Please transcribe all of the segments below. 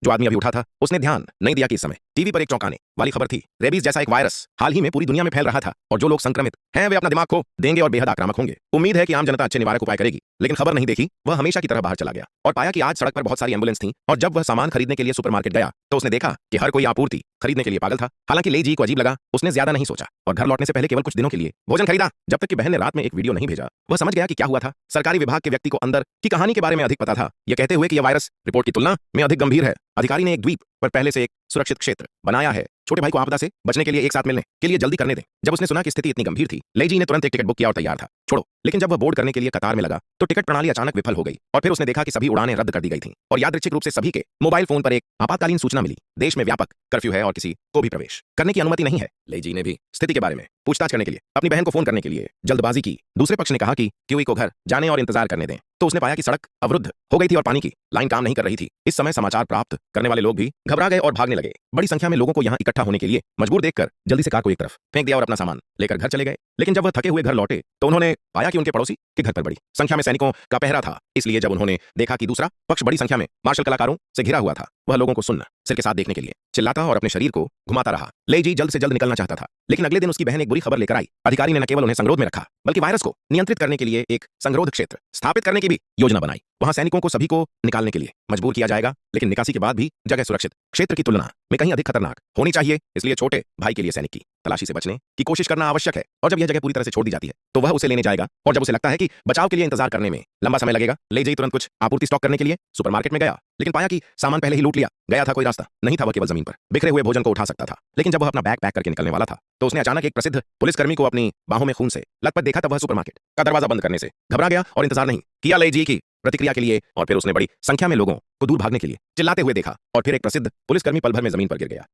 जो आदमी अभी उठा था उसने ध्यान नहीं दिया कि इस समय टीवी पर एक चौंकाने वाली खबर थी। रेबीज जैसा एक वायरस हाल ही में पूरी दुनिया में फैल रहा था और जो लोग संक्रमित हैं वे अपना दिमाग खो देंगे और बेहद आक्रामक होंगे। उम्मीद है कि आम जनता अच्छे निवारक उपाय करेगी, लेकिन खबर नहीं देखी। वह हमेशा की तरह बाहर चला गया और पाया कि आज सड़क पर बहुत सारी एम्बुलेंस थी और जब वह सामान खरीदने के लिए सुपरमार्केट गया तो उसने देखा कि हर कोई आपूर्ति खरीदने के लिए पागल था। हालांकि ले जी को अजीब लगा, उसने ज्यादा नहीं सोचा और घर लौटने से पहले केवल कुछ दिनों के लिए भोजन खरीदा। जब तक कि बहन ने रात में एक वीडियो नहीं भेजा, वह समझ गया कि क्या हुआ था। सरकारी विभाग के व्यक्ति को अंदर की कहानी के बारे में अधिक पता था, यह कहते हुए कि यह वायरस रिपोर्ट की तुलना में अधिक गंभीर है। अधिकारी ने एक द्वीप पर पहले से एक सुरक्षित क्षेत्र बनाया है। छोटे भाई को आपदा से बचने के लिए एक साथ मिलने के लिए जल्दी करने दें। जब उसने सुना कि स्थिति इतनी गंभीर थी, ले जी ने तुरंत एक टिकट बुक किया और तैयार था। छोड़ो, लेकिन जब वह बोर्ड करने के लिए कतार में लगा तो टिकट प्रणाली अचानक विफल हो गई और फिर उसने देखा कि सभी उड़ानें रद्द कर दी गई थीं और यादृच्छिक रूप से सभी के मोबाइल फोन पर एक आपातकालीन सूचना मिली। देश में व्यापक कर्फ्यू है और किसी को भी प्रवेश करने की अनुमति नहीं है। ले जी ने भी स्थिति के बारे में पूछताछ करने के लिए अपनी बहन को फोन करने के लिए जल्दबाजी की। दूसरे पक्ष ने कहा कि क्यूई को घर जाने और इंतजार करने दें, तो उसने पाया कि सड़क अवरुद्ध हो गई थी और पानी की लाइन काम नहीं कर रही थी। इस समय समाचार प्राप्त करने वाले लोग भी घबरा गए और भागने लगे। बड़ी संख्या में लोगों को यहाँ इकट्ठा होने के लिए मजबूर देखकर जल्दी से कार को एक तरफ फेंक दिया और अपना सामान लेकर घर चले गए। लेकिन जब वह थके हुए घर लौटे तो उन्होंने पाया कि उनके पड़ोसी के घर पर बड़ी संख्या में सैनिकों का पहरा था। इसलिए जब उन्होंने देखा कि दूसरा पक्ष बड़ी संख्या में मार्शल कलाकारों से घिरा हुआ था, वह लोगों को सुनना सिर के साथ देखने के लिए चिल्लाता और अपने शरीर को घुमाता रहा। ले जी जल्द से जल्द निकलना चाहता था, लेकिन अगले दिन उसकी बहन एक बुरी खबर लेकर आई। अधिकारी ने न केवल उन्हें संगरोध में रखा, बल्कि वायरस को नियंत्रित करने के लिए एक संगरोध क्षेत्र स्थापित करने की भी योजना बनाई। वहां सैनिकों को सभी को निकालने के लिए मजबूर किया जाएगा, लेकिन निकासी के बाद भी जगह सुरक्षित क्षेत्र की तुलना में कहीं अधिक खतरनाक होनी चाहिए। इसलिए छोटे भाई के लिए सैनिक की तलाशी से बचने की कोशिश करना आवश्यक है और जब यह जगह पूरी तरह से छोड़ दी जाती है तो वह उसे लेने जाएगा और जब उसे लगता है कि बचाव के लिए इंतजार करने में लंबा समय लगेगा, ले जी तुरंत कुछ आपूर्ति स्टॉक करने के लिए सुपरमार्केट में गया, लेकिन पाया कि सामान पहले ही लूट लिया गया था। कोई रास्ता नहीं था, वह केवल जमीन पर बिखरे हुए भोजन को उठा सकता था। लेकिन जब वह अपना बैग पैक करके निकलने वाला था तो उसने अचानक एक प्रसिद्ध पुलिसकर्मी को अपनी बाहों में खून से लथपथ देखा। तब वह सुपरमार्केट का दरवाजा बंद करने से घबरा गया और इंतजार नहीं किया ले जी की प्रतिक्रिया के लिए, और फिर उसने बड़ी संख्या में लोगों को दूर भागने के लिए चिल्लाते हुए देखा और फिर एक प्रसिद्ध पुलिसकर्मी पल भर में जमीन पर गिर गया।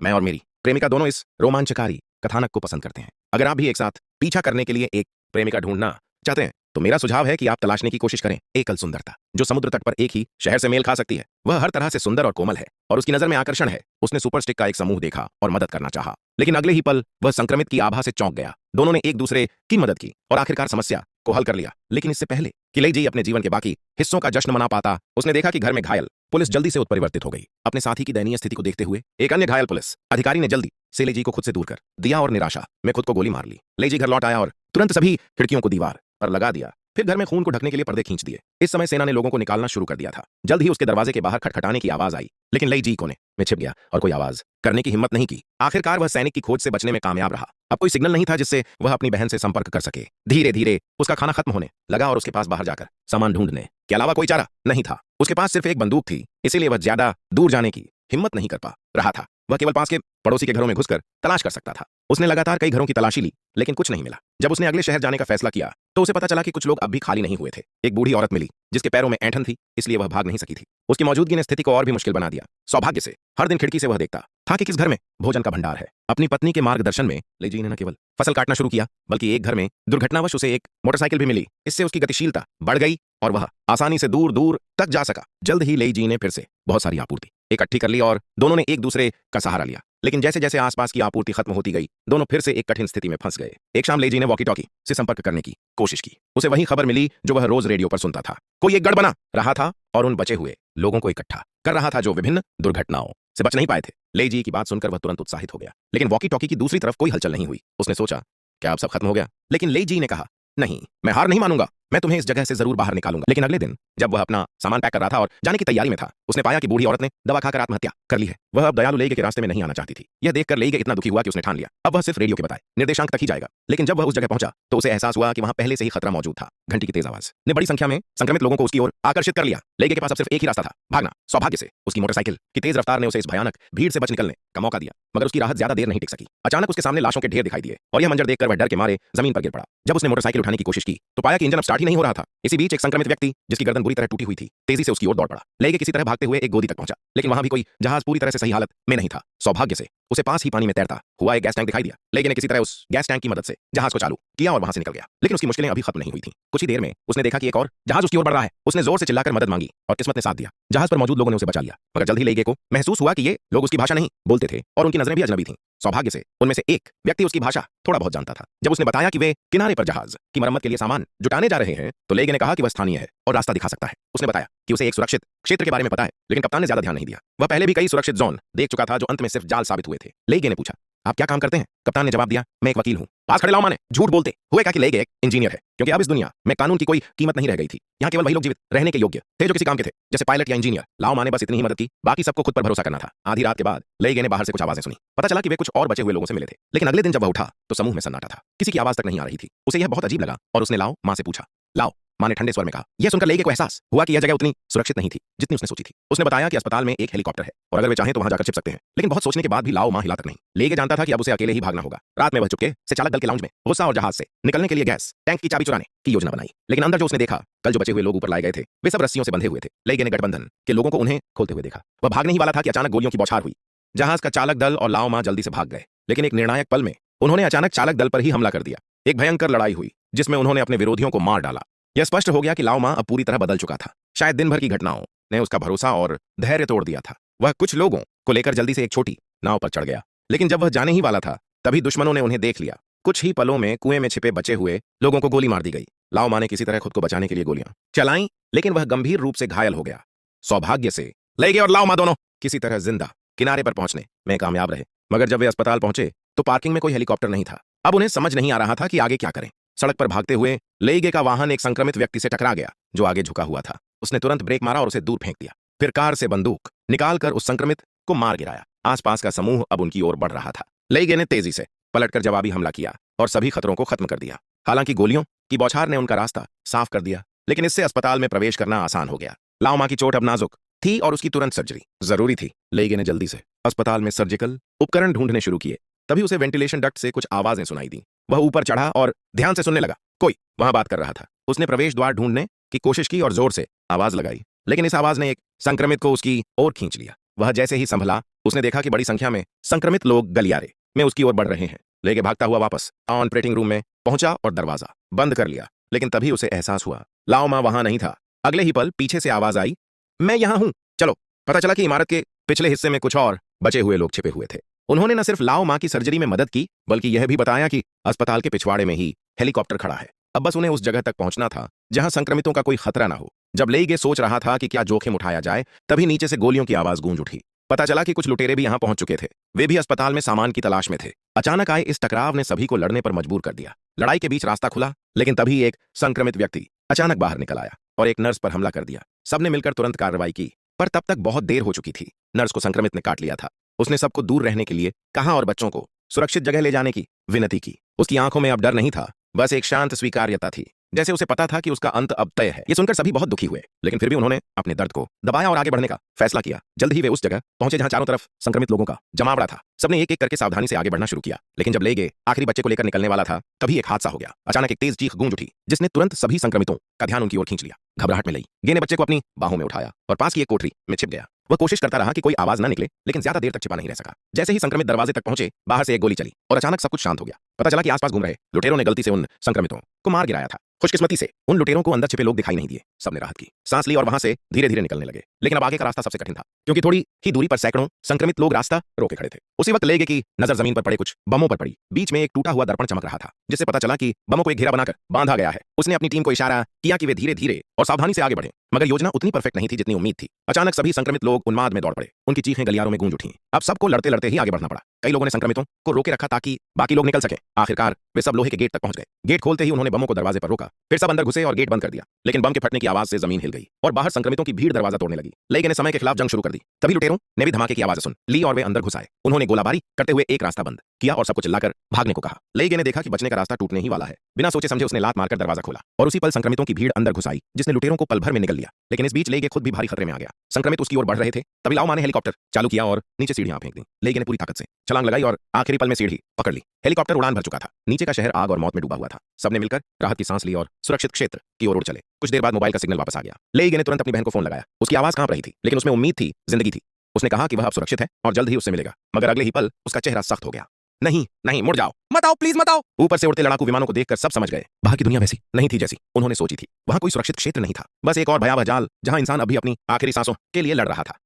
मैं और मेरी प्रेमिका दोनों इस रोमांचकारी कथानक को पसंद करते हैं। अगर आप भी एक साथ पीछा करने के लिए एक प्रेमिका ढूंढना चाहते हैं तो मेरा सुझाव है कि आप तलाशने की कोशिश करें एकल सुंदरता जो समुद्र तट पर एक ही शहर से मेल खा सकती है। वह हर तरह से सुंदर और कोमल है और उसकी नजर में आकर्षण है। उसने सुपरस्टिक का एक समूह देखा और मदद करना चाहा, लेकिन अगले ही पल वह संक्रमित की आभा से चौंक गया। दोनों ने एक दूसरे की मदद की और आखिरकार समस्या को हल कर लिया। लेकिन इससे पहले कि ले जी अपने जीवन के बाकी हिस्सों का जश्न मना पाता, उसने देखा कि घर में घायल पुलिस जल्दी से उत्परिवर्तित हो गई। अपने साथी की दयनीय स्थिति को देखते हुए एक अन्य घायल पुलिस अधिकारी ने जल्दी से ले जी को खुद से दूर कर दिया और निराशा में खुद को गोली मार ली। ले जी घर लौट आया और तुरंत सभी खिड़कियों को दीवार पर लगा दिया, फिर घर में खून को ढकने के लिए पर्दे खींच दिए। इस समय सेना ने लोगों को निकालना शुरू कर दिया था। जल्द ही उसके दरवाजे के बाहर खटखटाने की आवाज आई, लेकिन ले जी कोने में छिप गया और कोई आवाज करने की हिम्मत नहीं की। आखिरकार वह सैनिक की खोज से बचने में कामयाब रहा। अब कोई सिग्नल नहीं था जिससे वह अपनी बहन से संपर्क कर सके। धीरे धीरे उसका खाना खत्म होने लगा और उसके पास बाहर जाकर सामान ढूंढने के अलावा कोई चारा नहीं था। उसके पास सिर्फ एक बंदूक थी, इसीलिए वह ज्यादा दूर जाने की हिम्मत नहीं कर पा रहा था। वह केवल पास के पड़ोसी के घरों में घुसकर तलाश कर सकता था। उसने लगातार कई घरों की तलाशी ली, लेकिन कुछ नहीं मिला। जब उसने अगले शहर जाने का फैसला किया तो उसे पता चला कि कुछ लोग अब भी खाली नहीं हुए थे। एक बूढ़ी औरत मिली जिसके पैरों में ऐंठन थी, इसलिए वह भाग नहीं सकी थी। उसकी मौजूदगी ने स्थिति को और भी मुश्किल बना दिया। सौभाग्य से हर दिन खिड़की से वह देखता था कि किस घर में भोजन का भंडार है। अपनी पत्नी के मार्गदर्शन में ले जी ने न केवल फसल काटना शुरू किया, बल्कि एक घर में दुर्घटनावश उसे एक मोटरसाइकिल भी मिली। इससे उसकी गतिशीलता बढ़ गई और वह आसानी से दूर दूर तक जा सका। जल्द ही ले जी ने फिर से बहुत सारी आपूर्ति इकट्ठी कर ली और दोनों ने एक दूसरे का सहारा लिया। लेकिन जैसे जैसे आसपास की आपूर्ति खत्म होती गई, दोनों फिर से एक कठिन स्थिति में फंस गए। एक शाम ले जी ने वॉकी टॉकी से संपर्क करने की कोशिश की। उसे वही खबर मिली जो वह रोज रेडियो पर सुनता था। कोई एक गढ़ बना रहा था और उन बचे हुए लोगों को इकट्ठा कर रहा था जो विभिन्न दुर्घटनाओं से बच नहीं पाए थे। ले जी की बात सुनकर वह तुरंत उत्साहित हो गया, लेकिन वॉकी टॉकी की दूसरी तरफ कोई हलचल नहीं हुई। उसने सोचा, क्या अब सब खत्म हो गया? लेकिन ले जी ने कहा, नहीं, मैं हार नहीं मानूंगा, मैं तुम्हें इस जगह से जरूर बाहर निकालूंगा। लेकिन अगले दिन जब वह अपना सामान पैक कर रहा था और जाने की तैयारी में था, उसने पाया कि बूढ़ी औरत ने दवा खाकर आत्महत्या कर ली है। वह अब दयालु लेगे के रास्ते में नहीं आना चाहती थी। यह देखकर लेगे इतना दुखी हुआ कि उसने ठान लिया अब वह सिर्फ रेडियो के बताए निर्देशांक तक ही जाएगा। लेकिन जब वह उस जगह पहुंचा तो उसे एहसास हुआ कि वहां पहले से ही खतरा मौजूद था। घंटी की तेज आवाज ने बड़ी संख्या में संक्रमित लोगों को उसकी ओर आकर्षित कर लिया। लेगे के पास अब सिर्फ एक ही रास्ता था, भागना। सौभाग्य से उसकी मोटरसाइकिल की तेज रफ्तार ने उसे इस भयानक भीड़ से बच निकलने का मौका दिया, मगर उसकी राहत ज्यादा देर नहीं टिक सकी। अचानक उसके सामने लाशों के ढेर दिखाई दिए और यह मंजर देखकर वह डर के मारे जमीन पर गिर पड़ा। जब उसने मोटरसाइकिल उठाने की कोशिश की तो पाया कि इंजन अब स्टार्ट ही नहीं हो रहा था। इसी बीच एक संक्रमित व्यक्ति जिसकी गर्दन बुरी तरह टूटी हुई थी तेजी से उसकी ओर दौड़ पड़ा। लेगे किसी तरह भागते हुए एक गोदी तक पहुंचा, लेकिन वहां भी कोई जहाज पूरी तरह से सही हालत में नहीं था। सौभाग्य से उसे पास ही पानी में तैरता हुआ एक गैस टैंक दिखाई दिया। लेगे ने किसी तरह उस गैस टैंक की मदद से जहाज को चालू किया और वहां से निकल गया। लेकिन उसकी मुश्किलें अभी खत्म नहीं हुई थी। कुछ ही देर में उसने देखा कि एक और जहाज उसकी ओर बढ़ रहा है। उसने जोर से चिल्लाकर मदद मांगी और किस्मत ने साथ दिया। जहाज पर मौजूद लोगों ने उसे बचा लिया, मगर जल्द ही लेगे को महसूस हुआ कि ये लोग उसकी भाषा नहीं बोलते थे और उनकी नजरें भी अजनबी थीं। सौभाग्य से उनमें से एक व्यक्ति उसकी भाषा थोड़ा बहुत जानता था। जब उसने बताया कि वे किनारे पर जहाज की मरम्मत के लिए सामान जुटाने जा रहे हैं तो लेगे ने कहा कि वह स्थानीय है और रास्ता दिखा सकता है। उसने बताया कि उसे एक सुरक्षित क्षेत्र के बारे में पता है, लेकिन कप्तान ने ज्यादा ध्यान नहीं दिया। वह पहले भी कई सुरक्षित जोन देख चुका था जो अंत में सिर्फ जाल साबित हुए थे। लेगे ने पूछा, आप क्या काम करते हैं? कप्तान ने जवाब दिया, मैं एक वकील हूं। पास खड़े लाओमा ने झूठ बोलते हुए कहा कि लेगे एक इंजीनियर है, क्योंकि अब इस दुनिया में कानून की कोई कीमत नहीं रह गई थी। यहाँ केवल वही लोग जीवित रहने के योग्य थे जो किसी काम के थे, जैसे पायलट या इंजीनियर। लाओमा ने बस इतनी ही मदद की, बाकी सबको खुद पर भरोसा करना था। आधी रात के बाद लेगे ने बाहर से कुछ आवाजें सुनी। पता चला कि वे कुछ और बचे हुए लोगों से मिले थे, लेकिन अगले दिन जब वह उठा तो समूह में सन्नाटा था। किसी की आवाज तक नहीं आ रही थी। उसे यह बहुत अजीब लगा और उसने लाओ मां से पूछा। लाओ मां ने ठंडे स्वर में कहा। यह सुनकर लेगे को एहसास हुआ कि यह जगह उतनी सुरक्षित नहीं थी जितनी उसने सोची थी। उसने बताया कि अस्पताल में एक हेलीकॉप्टर है और अगर वे चाहें तो वहां जाकर छिप सकते हैं, लेकिन बहुत सोचने के बाद भी लाओ मां हिला तक नहीं। लेगे जानता था कि अब उसे अकेले ही भागना होगा। रात में वह चुपके से चालक दल के लाउंज में गुस्सा और जहाज से निकलने के लिए गैस टैंक की चाबी चुराने की योजना बनाई, लेकिन अंदर जो उसने देखा, कल जो बचे हुए लोग ऊपर लाए गए थे वे सब रस्सियों से बंधे हुए थे। लेगे ने गठबंधन के लोगों को उन्हें खोलते हुए देखा। वह भागने ही वाला था कि अचानक गोलियों की बौछार हुई। जहाज का चालक दल और लाओ मां जल्दी से भाग गए, लेकिन एक निर्णायक पल में उन्होंने अचानक चालक दल पर ही हमला कर दिया। एक भयंकर लड़ाई हुई जिसमें उन्होंने अपने विरोधियों को मार डाला। यह स्पष्ट हो गया कि लाओ मां अब पूरी तरह बदल चुका था। शायद दिन भर की घटनाओं ने उसका भरोसा और धैर्य तोड़ दिया था। वह कुछ लोगों को लेकर जल्दी से एक छोटी नाव पर चढ़ गया, लेकिन जब वह जाने ही वाला था तभी दुश्मनों ने उन्हें देख लिया। कुछ ही पलों में कुएं में छिपे बचे हुए लोगों को गोली मार दी गई। लाओ मां ने किसी तरह खुद को बचाने के लिए गोलियां चलाईं, लेकिन वह गंभीर रूप से घायल हो गया। सौभाग्य से लेगे और लाओ मां दोनों किसी तरह जिंदा किनारे पर पहुंचने में कामयाब रहे, मगर जब वे अस्पताल पहुंचे तो पार्किंग में कोई हेलीकॉप्टर नहीं था। अब उन्हें समझ नहीं आ रहा था कि आगे क्या करें। सड़क पर भागते हुए लेगे का वाहन एक संक्रमित व्यक्ति से टकरा गया जो आगे झुका हुआ था। उसने तुरंत ब्रेक मारा और उसे दूर फेंक दिया, फिर कार से बंदूक निकालकर उस संक्रमित को मार गिराया। आसपास का समूह अब उनकी ओर बढ़ रहा था। लेगे ने तेजी से पलटकर जवाबी हमला किया और सभी खतरों को खत्म कर दिया। हालांकि गोलियों की बौछार ने उनका रास्ता साफ कर दिया, लेकिन इससे अस्पताल में प्रवेश करना आसान हो गया। लाओ मां की चोट अब नाजुक थी और उसकी तुरंत सर्जरी जरूरी थी। लेगे ने जल्दी से अस्पताल में सर्जिकल उपकरण ढूंढने शुरू किए। तभी उसे वेंटिलेशन डक्ट से कुछ आवाजें सुनाई दी। वह ऊपर चढ़ा और ध्यान से सुनने लगा। कोई वहां बात कर रहा था। उसने प्रवेश द्वार ढूंढने की कोशिश की और जोर से आवाज लगाई, लेकिन इस आवाज ने एक संक्रमित को उसकी ओर खींच लिया। वह जैसे ही संभला उसने देखा कि बड़ी संख्या में संक्रमित लोग गलियारे में उसकी ओर बढ़ रहे हैं। लेगे भागता हुआ वापस ऑपरेटिंग रूम में पहुंचा और दरवाजा बंद कर लिया, लेकिन तभी उसे एहसास हुआ लाओ मां वहां नहीं था। अगले ही पल पीछे से आवाज आई, मैं यहां हूं, चलो। पता चला कि इमारत के पिछले हिस्से में कुछ और बचे हुए लोग छिपे हुए थे। उन्होंने न सिर्फ लाओ मां की सर्जरी में मदद की, बल्कि यह भी बताया कि अस्पताल के पिछवाड़े में ही हेलीकॉप्टर खड़ा है। अब बस उन्हें उस जगह तक पहुंचना था जहां संक्रमितों का कोई खतरा ना हो। जब लेगे सोच रहा था कि क्या जोखिम उठाया जाए, तभी नीचे से गोलियों की आवाज गूंज उठी। पता चला कि कुछ लुटेरे भी यहां पहुंच चुके थे। वे भी अस्पताल में सामान की तलाश में थे। अचानक आए इस टकराव ने सभी को लड़ने पर मजबूर कर दिया। लड़ाई के बीच रास्ता खुला, लेकिन तभी एक संक्रमित व्यक्ति अचानक बाहर निकल आया और एक नर्स पर हमला कर दिया। सबने मिलकर तुरंत कार्रवाई की, पर तब तक बहुत देर हो चुकी थी। नर्स को संक्रमित ने काट लिया था। उसने सबको दूर रहने के लिए कहा और बच्चों को सुरक्षित जगह ले जाने की विनती की। उसकी आंखों में अब डर नहीं था, बस एक शांत स्वीकार्यता थी, जैसे उसे पता था कि उसका अंत अब तय है। ये सुनकर सभी बहुत दुखी हुए, लेकिन फिर भी उन्होंने अपने दर्द को दबाया और आगे बढ़ने का फैसला किया। जल्द ही वे उस जगह पहुंचे जहां चारों तरफ संक्रमित लोगों का जमावड़ा था। सबने एक एक करके सावधानी से आगे बढ़ना शुरू किया, लेकिन जब लेगे आखिरी बच्चे को लेकर निकलने वाला था, तभी एक हादसा हो गया। अचानक एक तेज चीख गूंज उठी, जिसने तुरंत सभी संक्रमितों का ध्यान उनकी ओर खींच लिया। घबराहट में गे ने बच्चे को अपनी बाहों में उठाया और पास की एक कोठरी में छिप गया। वह कोशिश करता रहा कि कोई आवाज न निकले, लेकिन ज्यादा देर तक छिपा नहीं रह सका। जैसे ही संक्रमित दरवाजे तक पहुंचे, बाहर से एक गोली चली और अचानक सब कुछ शांत हो गया। पता चला कि आसपास घूम रहे लुटेरों ने गलती से उन संक्रमितों को मार गिराया था। खुशकिस्मती से उन लुटेरों को अंदर छिपे लोग दिखाई नहीं दिए। सबने राहत की सांस ली और वहां से धीरे धीरे निकलने लगे। लेकिन अब आगे का रास्ता सबसे कठिन था, क्योंकि थोड़ी ही दूरी पर सैकड़ों संक्रमित लोग रास्ता रोके खड़े थे। उसी वक्त लेगे की नजर जमीन पर पड़े कुछ बमों पर पड़ी। बीच में एक टूटा हुआ दर्पण चमक रहा था, जिससे पता चला कि बमों को एक घेरा बनाकर बांधा गया है। उसने अपनी टीम को इशारा किया कि वे धीरे धीरे और सावधानी से आगे बढ़े, मगर योजना उतनी परफेक्ट नहीं थी जितनी उम्मीद थी। अचानक सभी संक्रमित लोग उन्माद में दौड़ पड़े। उनकी चीखें गलियारों में गूंज उठी। अब सबको लड़ते लड़ते ही आगे बढ़ना पड़ा। कई लोगों ने संक्रमितों को रोके रखा ताकि बाकी लोग निकल सकें। आखिरकार वे सब लोहे के गेट तक पहुंच गए। गेट खोलते ही उन्होंने बमों को दरवाजे पर रोका, फिर सब अंदर घुसे और गेट बंद कर दिया। लेकिन बम के फटने की आवाज से जमीन हिल गई और बाहर संक्रमितों की भीड़ दरवाजा तोड़ने लगी। लेगे ने समय के खिलाफ जंग शुरू कर दी। तभी लुटेरों ने भी धमाके की आवाज सुन ली और वे अंदर घुस आए। उन्होंने गोलाबारी करते हुए एक रास्ता बंद किया और सबको चिल्लाकर भागने को कहा। लेगे ने देखा कि बचने का रास्ता टूटने ही वाला है। बिना सोचे समझे उसने लात मारकर दरवाजा खोला और उसी पल संक्रमितों की भीड़ अंदर घुस आई, जिसने लुटेरों को पल भर में निकल लिया। लेकिन इस बीच लेगे खुद भी भारी खतरे में आ गया। संक्रमित उसकी ओर बढ़ रहे थे। तभी लाओ मां ने हेलीकॉप्टर चालू किया और नीचे सीढ़ियां फेंक दी। लेगे ने पूरी ताकत से छलांग लगाई और आखिरी पल में सीढ़ी पकड़ ली। हेलीकॉप्टर उड़ान भर चुका था। नीचे का शहर आग और मौत में डूबा हुआ था। सबने मिलकर राहत की सांस ली और सुरक्षित क्षेत्र की ओर उड़ चले। कुछ देर बाद मोबाइल का सिग्नल वापस आ गया। लेगे ने तुरंत अपनी बहन को फोन लगाया। उसकी आवाज कांप रही थी, लेकिन उसमें उम्मीद थी, जिंदगी थी। उसने कहा कि वह अब सुरक्षित है और जल्द ही उससे मिलेगा। मगर अगले ही पल उसका चेहरा सख्त हो गया। नहीं नहीं, मुड़ जाओ, मत आओ, प्लीज मत आओ। ऊपर से उड़ते लड़ाकू विमानों को देखकर सब समझ गए बाहर की दुनिया वैसी नहीं थी जैसी उन्होंने सोची थी। वहां कोई सुरक्षित क्षेत्र नहीं था, बस एक और भयावह जाल जहां इंसान अभी अपनी आखिरी सांसों के लिए लड़ रहा था।